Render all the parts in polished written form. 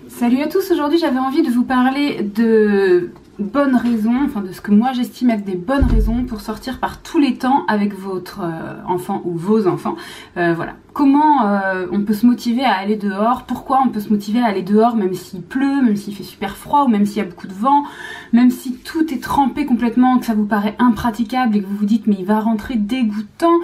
Salut à tous, aujourd'hui j'avais envie de vous parler de bonnes raisons, enfin de ce que moi j'estime être des bonnes raisons pour sortir par tous les temps avec votre enfant ou vos enfants. Voilà, comment on peut se motiver à aller dehors, pourquoi on peut se motiver à aller dehors même s'il pleut, même s'il fait super froid ou même s'il y a beaucoup de vent, même si tout est trempé complètement, que ça vous paraît impraticable et que vous vous dites mais il va rentrer dégoûtant.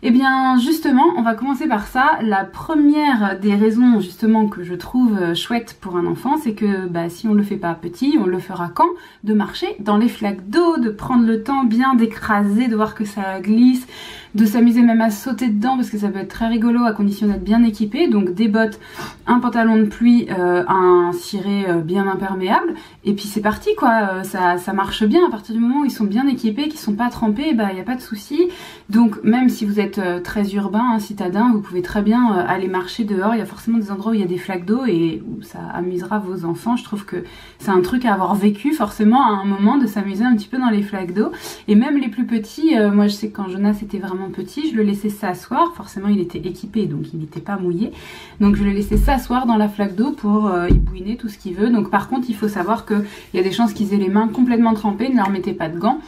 Eh bien justement, on va commencer par ça. La première des raisons justement que je trouve chouette pour un enfant, c'est que si on le fait pas petit, on le fera quand? De marcher dans les flaques d'eau, de prendre le temps bien d'écraser, de voir que ça glisse, de s'amuser même à sauter dedans parce que ça peut être très rigolo à condition d'être bien équipé. Donc des bottes, un pantalon de pluie, un ciré bien imperméable et puis c'est parti quoi. Ça marche bien à partir du moment où ils sont bien équipés, qu'ils sont pas trempés, il n'y a pas de souci. Donc même si vous êtes très urbain, citadin, vous pouvez très bien aller marcher dehors. Il y a forcément des endroits où il y a des flaques d'eau et où ça amusera vos enfants. Je trouve que c'est un truc à avoir vécu forcément à un moment, de s'amuser un petit peu dans les flaques d'eau. Et même les plus petits, moi je sais que quand Jonas était vraiment petit, je le laissais s'asseoir. Forcément il était équipé donc il n'était pas mouillé. Donc je le laissais s'asseoir dans la flaque d'eau pour y bouiner tout ce qu'il veut. Donc par contre il faut savoir qu'il y a des chances qu'ils aient les mains complètement trempées. Ne leur mettez pas de gants.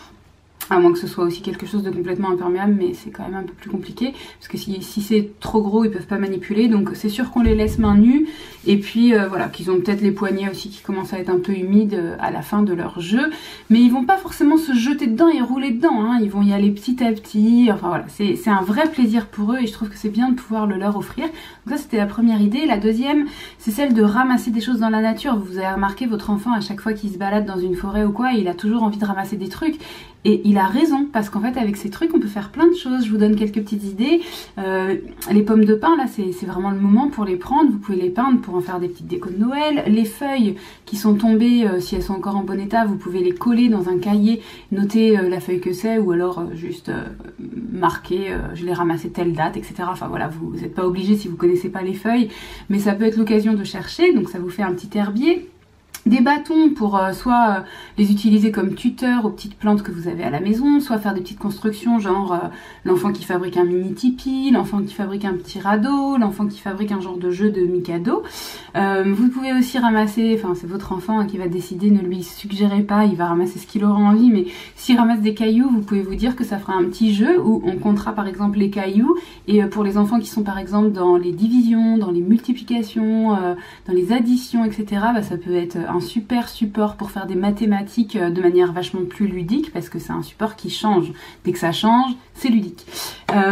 À moins que ce soit aussi quelque chose de complètement imperméable, mais c'est quand même un peu plus compliqué, parce que si c'est trop gros, ils peuvent pas manipuler, donc c'est sûr qu'on les laisse mains nues, et puis voilà, qu'ils ont peut-être les poignets aussi qui commencent à être un peu humides à la fin de leur jeu, mais ils vont pas forcément se jeter dedans et rouler dedans, hein. Ils vont y aller petit à petit, enfin voilà, c'est un vrai plaisir pour eux, et je trouve que c'est bien de pouvoir le leur offrir. Donc ça c'était la première idée. La deuxième, c'est celle de ramasser des choses dans la nature. Vous avez remarqué, votre enfant, à chaque fois qu'il se balade dans une forêt ou quoi, il a toujours envie de ramasser des trucs. Et il a raison, parce qu'en fait avec ces trucs on peut faire plein de choses. Je vous donne quelques petites idées. Les pommes de pin là, c'est vraiment le moment pour les prendre. Vous pouvez les peindre pour en faire des petites décos de Noël. Les feuilles qui sont tombées, si elles sont encore en bon état, vous pouvez les coller dans un cahier, noter la feuille que c'est, ou alors juste marquer je l'ai ramassé telle date, etc. Enfin voilà, vous n'êtes pas obligé si vous connaissez pas les feuilles, mais ça peut être l'occasion de chercher, donc ça vous fait un petit herbier. Des bâtons pour soit les utiliser comme tuteur aux petites plantes que vous avez à la maison, soit faire des petites constructions genre l'enfant qui fabrique un mini tipi, l'enfant qui fabrique un petit radeau, l'enfant qui fabrique un genre de jeu de Mikado. Vous pouvez aussi ramasser, enfin c'est votre enfant qui va décider, ne lui suggérez pas, il va ramasser ce qu'il aura envie, mais s'il ramasse des cailloux, vous pouvez vous dire que ça fera un petit jeu où on comptera par exemple les cailloux, et pour les enfants qui sont par exemple dans les divisions, dans les multiplications, dans les additions, etc., ça peut être un super support pour faire des mathématiques de manière vachement plus ludique, parce que c'est un support qui change. Dès que ça change, c'est ludique.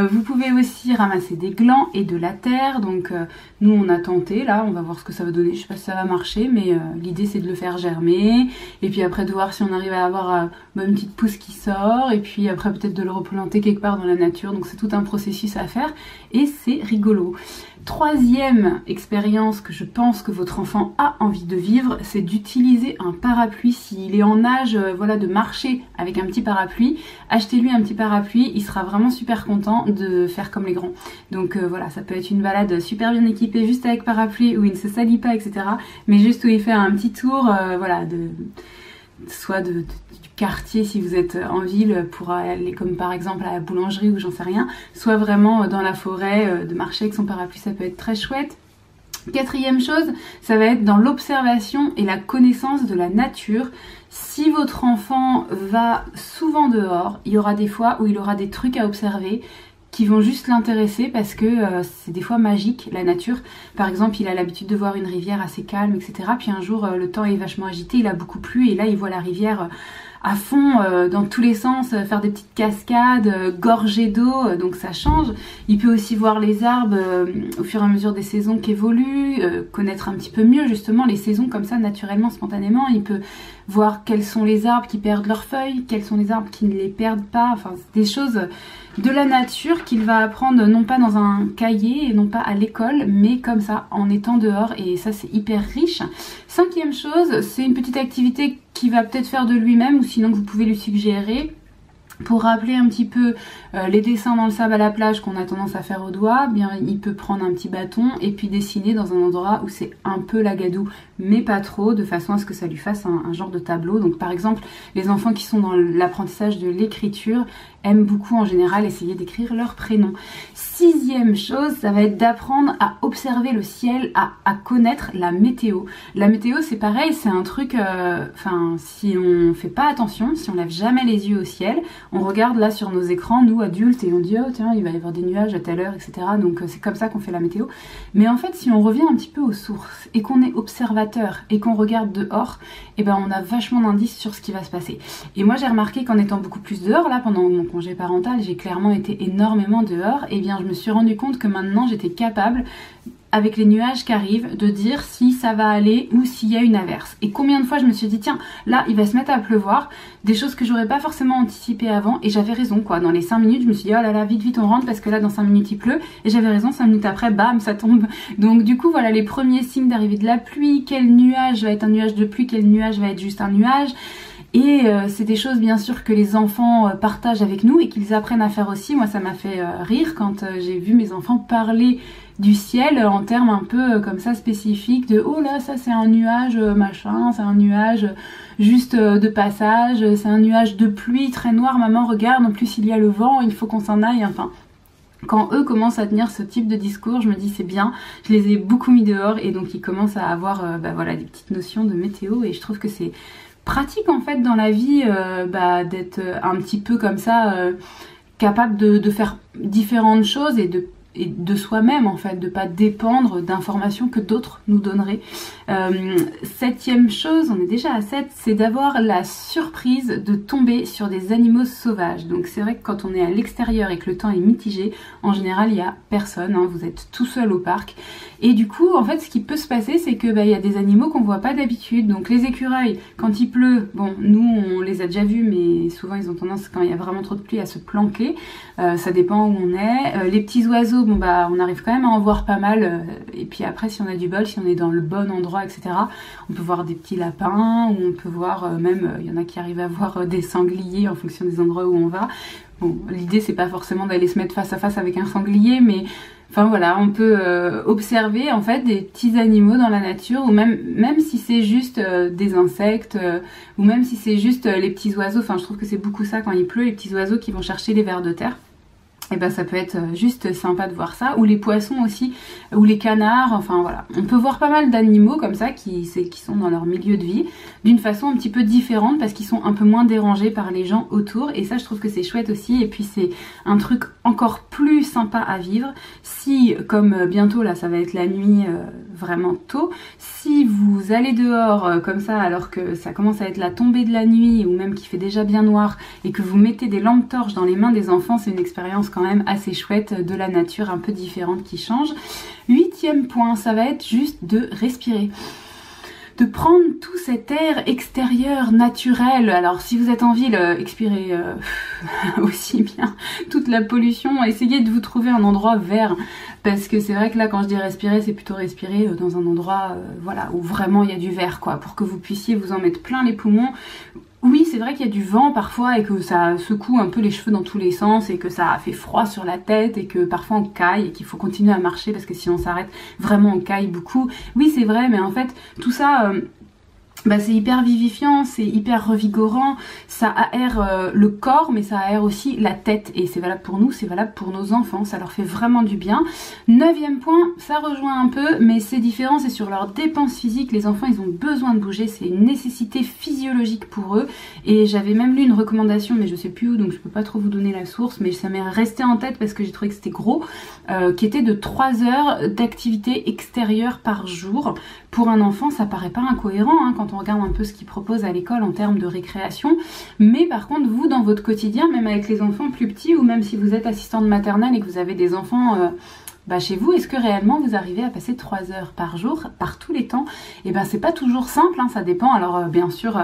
Vous pouvez aussi ramasser des glands et de la terre. Donc nous on a tenté, là on va voir ce que ça va donner. Je sais pas si ça va marcher, mais l'idée c'est de le faire germer, et puis après de voir si on arrive à avoir une petite pousse qui sort, et puis après peut-être de le replanter quelque part dans la nature. Donc c'est tout un processus à faire et c'est rigolo. Troisième expérience que je pense que votre enfant a envie de vivre, c'est d'utiliser un parapluie. S'il est en âge voilà, de marcher avec un petit parapluie, achetez-lui un petit parapluie, il sera vraiment super content de faire comme les grands. Donc voilà, ça peut être une balade super bien équipée juste avec parapluie où il ne se salit pas, etc. Mais juste où il fait un petit tour voilà, soit du quartier si vous êtes en ville pour aller comme par exemple à la boulangerie ou j'en sais rien, soit vraiment dans la forêt, de marcher avec son parapluie, ça peut être très chouette. Quatrième chose, ça va être dans l'observation et la connaissance de la nature. Si votre enfant va souvent dehors, il y aura des fois où il aura des trucs à observer qui vont juste l'intéresser parce que c'est des fois magique, la nature. Par exemple, il a l'habitude de voir une rivière assez calme, etc. Puis un jour, le temps est vachement agité, il a beaucoup plu et là, il voit la rivière à fond, dans tous les sens, faire des petites cascades, gorgées d'eau, donc ça change. Il peut aussi voir les arbres au fur et à mesure des saisons qui évoluent, connaître un petit peu mieux justement les saisons comme ça, naturellement, spontanément. Il peut voir quels sont les arbres qui perdent leurs feuilles, quels sont les arbres qui ne les perdent pas, enfin des choses de la nature qu'il va apprendre non pas dans un cahier et non pas à l'école, mais comme ça, en étant dehors, et ça c'est hyper riche. Cinquième chose, c'est une petite activité qu'il va peut-être faire de lui-même ou sinon que vous pouvez lui suggérer. Pour rappeler un petit peu les dessins dans le sable à la plage qu'on a tendance à faire au doigt, bien il peut prendre un petit bâton et puis dessiner dans un endroit où c'est un peu lagadou, mais pas trop, de façon à ce que ça lui fasse un genre de tableau. Donc par exemple, les enfants qui sont dans l'apprentissage de l'écriture aiment beaucoup en général essayer d'écrire leur prénom. 6e chose, ça va être d'apprendre à observer le ciel, à connaître la météo. La météo, c'est pareil, c'est un truc, si on fait pas attention, si on lève jamais les yeux au ciel, on regarde là sur nos écrans, nous adultes, et on dit oh tiens, il va y avoir des nuages à telle heure, etc. Donc c'est comme ça qu'on fait la météo. Mais en fait, si on revient un petit peu aux sources et qu'on est observateur et qu'on regarde dehors, et ben on a vachement d'indices sur ce qui va se passer. Et moi j'ai remarqué qu'en étant beaucoup plus dehors, là pendant mon congé parental, j'ai clairement été énormément dehors, et bien je me suis rendu compte que maintenant j'étais capable, avec les nuages qui arrivent, de dire si ça va aller ou s'il y a une averse. Et combien de fois je me suis dit tiens, là il va se mettre à pleuvoir, des choses que j'aurais pas forcément anticipées avant, et j'avais raison quoi. Dans les 5 minutes je me suis dit oh là là, vite on rentre parce que là dans 5 minutes il pleut, et j'avais raison, 5 minutes après bam ça tombe. Donc du coup voilà les premiers signes d'arrivée de la pluie, quel nuage va être un nuage de pluie, quel nuage va être juste un nuage. Et c'est des choses bien sûr que les enfants partagent avec nous et qu'ils apprennent à faire aussi. Moi ça m'a fait rire quand j'ai vu mes enfants parler du ciel en termes un peu comme ça spécifiques de oh là ça c'est un nuage machin, c'est un nuage juste de passage, c'est un nuage de pluie très noir, maman regarde, en plus il y a le vent, il faut qu'on s'en aille, enfin. Quand eux commencent à tenir ce type de discours, je me dis c'est bien, je les ai beaucoup mis dehors et donc ils commencent à avoir voilà, des petites notions de météo, et je trouve que c'est pratique en fait dans la vie d'être un petit peu comme ça capable de faire différentes choses et de soi-même en fait, de pas dépendre d'informations que d'autres nous donneraient. 7e chose, on est déjà à 7, c'est d'avoir la surprise de tomber sur des animaux sauvages. Donc c'est vrai que quand on est à l'extérieur et que le temps est mitigé, en général il n'y a personne, hein, vous êtes tout seul au parc. Et du coup, en fait, ce qui peut se passer, c'est que y a des animaux qu'on voit pas d'habitude. Donc les écureuils, quand il pleut, bon, nous on les a déjà vus, mais souvent ils ont tendance, quand il y a vraiment trop de pluie, à se planquer. Ça dépend où on est. Les petits oiseaux, bon on arrive quand même à en voir pas mal. Et puis après, si on a du bol, si on est dans le bon endroit, etc., on peut voir des petits lapins, ou on peut voir même, il y en a qui arrivent à voir des sangliers en fonction des endroits où on va. Bon, l'idée c'est pas forcément d'aller se mettre face à face avec un sanglier, mais enfin voilà, on peut observer en fait des petits animaux dans la nature, ou même si c'est juste des insectes, ou même si c'est juste les petits oiseaux. Enfin je trouve que c'est beaucoup ça quand il pleut, les petits oiseaux qui vont chercher les vers de terre. Et ça peut être juste sympa de voir ça, ou les poissons aussi, ou les canards, enfin voilà. On peut voir pas mal d'animaux comme ça qui sont dans leur milieu de vie d'une façon un petit peu différente, parce qu'ils sont un peu moins dérangés par les gens autour, et ça je trouve que c'est chouette aussi. Et puis c'est un truc encore plus sympa à vivre si, comme bientôt là ça va être la nuit vraiment tôt, si vous allez dehors comme ça alors que ça commence à être la tombée de la nuit, ou même qu'il fait déjà bien noir, et que vous mettez des lampes torches dans les mains des enfants, c'est une expérience quand même assez chouette de la nature, un peu différente, qui change. 8e point, ça va être juste de respirer, de prendre tout cet air extérieur naturel. Alors si vous êtes en ville, expirez aussi bien toute la pollution, essayez de vous trouver un endroit vert, parce que c'est vrai que là quand je dis respirer, c'est plutôt respirer dans un endroit voilà, où vraiment il y a du vert quoi, pour que vous puissiez vous en mettre plein les poumons. Oui, c'est vrai qu'il y a du vent parfois et que ça secoue un peu les cheveux dans tous les sens et que ça fait froid sur la tête et que parfois on caille et qu'il faut continuer à marcher parce que si on s'arrête vraiment on caille beaucoup. Oui, c'est vrai, mais en fait tout ça c'est hyper vivifiant, c'est hyper revigorant, ça aère le corps, mais ça aère aussi la tête, et c'est valable pour nous, c'est valable pour nos enfants, ça leur fait vraiment du bien. 9e point, ça rejoint un peu, mais c'est différent, c'est sur leurs dépenses physiques. Les enfants ils ont besoin de bouger, c'est une nécessité physiologique pour eux, et j'avais même lu une recommandation, mais je sais plus où, donc je peux pas trop vous donner la source, mais ça m'est resté en tête parce que j'ai trouvé que c'était gros, qui était de 3 heures d'activité extérieure par jour. Pour un enfant ça paraît pas incohérent hein, quand on regarde un peu ce qu'ils proposent à l'école en termes de récréation, mais par contre vous dans votre quotidien, même avec les enfants plus petits, ou même si vous êtes assistante maternelle et que vous avez des enfants chez vous, est-ce que réellement vous arrivez à passer 3 heures par jour, par tous les temps? Et c'est pas toujours simple, hein, ça dépend. Alors bien sûr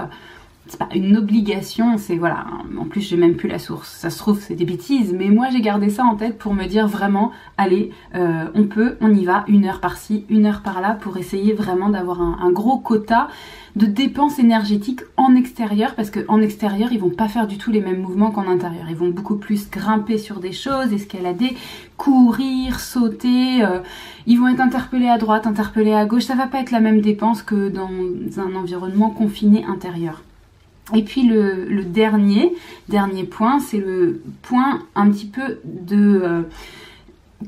c'est pas une obligation, c'est voilà, en plus j'ai même plus la source, ça se trouve c'est des bêtises, mais moi j'ai gardé ça en tête pour me dire vraiment, allez, on y va, 1 heure par-ci, 1 heure par-là, pour essayer vraiment d'avoir un gros quota de dépenses énergétiques en extérieur, parce qu'en extérieur ils vont pas faire du tout les mêmes mouvements qu'en intérieur, ils vont beaucoup plus grimper sur des choses, escalader, courir, sauter, ils vont être interpellés à droite, interpellés à gauche, ça va pas être la même dépense que dans un environnement confiné intérieur. Et puis le dernier point, c'est le point un petit peu de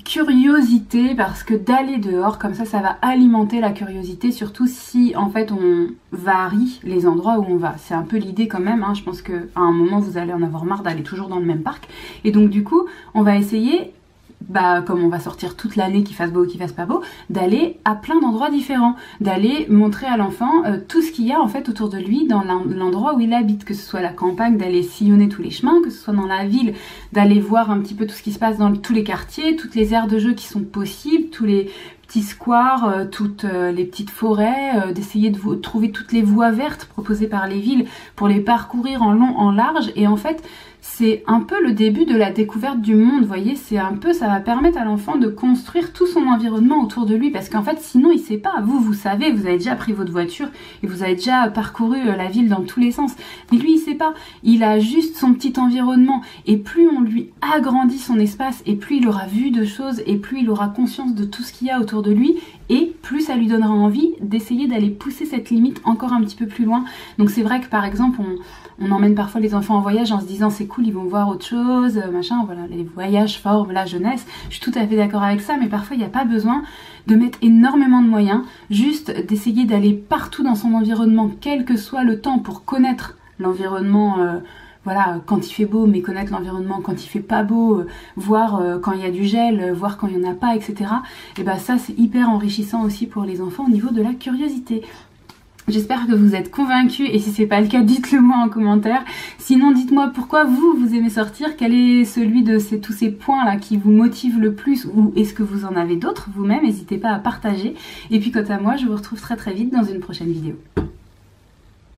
curiosité, parce que d'aller dehors comme ça va alimenter la curiosité, surtout si en fait on varie les endroits où on va. C'est un peu l'idée quand même, hein. Je pense qu'à un moment vous allez en avoir marre d'aller toujours dans le même parc, et donc du coup on va essayer, comme on va sortir toute l'année, qu'il fasse beau ou qu'il fasse pas beau, d'aller à plein d'endroits différents, d'aller montrer à l'enfant tout ce qu'il y a en fait autour de lui dans l'endroit où il habite, que ce soit la campagne, d'aller sillonner tous les chemins, que ce soit dans la ville, d'aller voir un petit peu tout ce qui se passe dans tous les quartiers, toutes les aires de jeu qui sont possibles, tous les petits squares, toutes les petites forêts, d'essayer de trouver toutes les voies vertes proposées par les villes pour les parcourir en long, en large. Et en fait c'est un peu le début de la découverte du monde, vous voyez, c'est un peu, ça va permettre à l'enfant de construire tout son environnement autour de lui, parce qu'en fait sinon il sait pas. Vous savez, vous avez déjà pris votre voiture et vous avez déjà parcouru la ville dans tous les sens, mais lui il sait pas, il a juste son petit environnement, et plus on lui agrandit son espace, et plus il aura vu de choses, et plus il aura conscience de tout ce qu'il y a autour de lui, et plus ça lui donnera envie d'essayer d'aller pousser cette limite encore un petit peu plus loin. Donc c'est vrai que par exemple on emmène parfois les enfants en voyage en se disant c'est cool, ils vont voir autre chose, machin, voilà, les voyages forment la jeunesse, je suis tout à fait d'accord avec ça, mais parfois il n'y a pas besoin de mettre énormément de moyens, juste d'essayer d'aller partout dans son environnement, quel que soit le temps, pour connaître l'environnement, voilà, quand il fait beau, mais connaître l'environnement quand il fait pas beau, voir quand il y a du gel, voir quand il n'y en a pas, etc. Et ben ça c'est hyper enrichissant aussi pour les enfants au niveau de la curiosité. J'espère que vous êtes convaincus, et si c'est pas le cas, dites-le moi en commentaire. Sinon, dites-moi pourquoi vous aimez sortir, quel est celui de tous ces points là qui vous motive le plus, ou est-ce que vous en avez d'autres vous-même, n'hésitez pas à partager. Et puis quant à moi, je vous retrouve très très vite dans une prochaine vidéo.